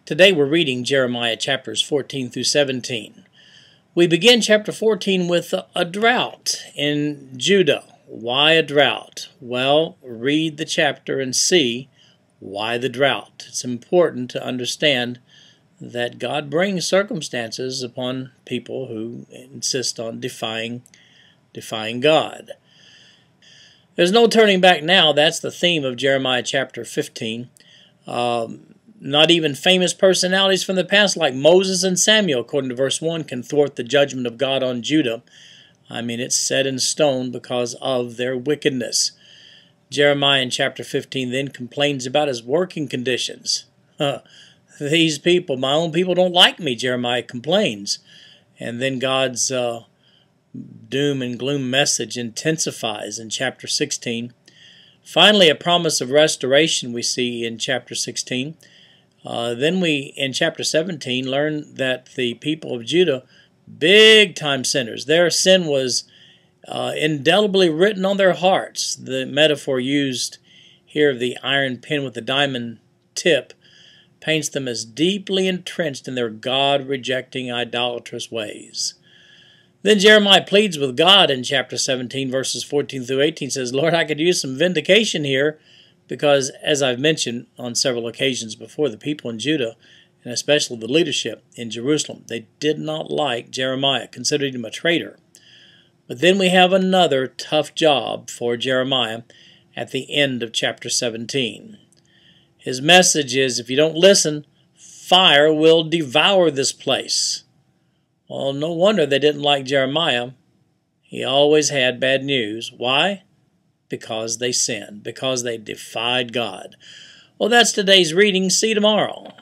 Today we're reading Jeremiah chapters 14 through 17. We begin chapter 14 with a drought in Judah. Why a drought? Well, read the chapter and see why the drought. It's important to understand that God brings circumstances upon people who insist on defying God. There's no turning back now. That's the theme of Jeremiah chapter 15. Not even famous personalities from the past like Moses and Samuel, according to verse 1, can thwart the judgment of God on Judah. I mean, it's set in stone because of their wickedness. Jeremiah in chapter 15 then complains about his working conditions. These people, my own people, don't like me, Jeremiah complains. And then God's doom and gloom message intensifies in chapter 16. Finally, a promise of restoration we see in chapter 16. Then we, in chapter 17, learn that the people of Judah, big-time sinners, their sin was indelibly written on their hearts. The metaphor used here of the iron pen with the diamond tip paints them as deeply entrenched in their God-rejecting, idolatrous ways. Then Jeremiah pleads with God in chapter 17, verses 14 through 18, says, Lord, I could use some vindication here, because, as I've mentioned on several occasions before, the people in Judah, and especially the leadership in Jerusalem, they did not like Jeremiah, considered him a traitor. But then we have another tough job for Jeremiah at the end of chapter 17. His message is, if you don't listen, fire will devour this place. Well, no wonder they didn't like Jeremiah. He always had bad news. Why? Because they sinned, because they defied God. Well, that's today's reading. See you tomorrow.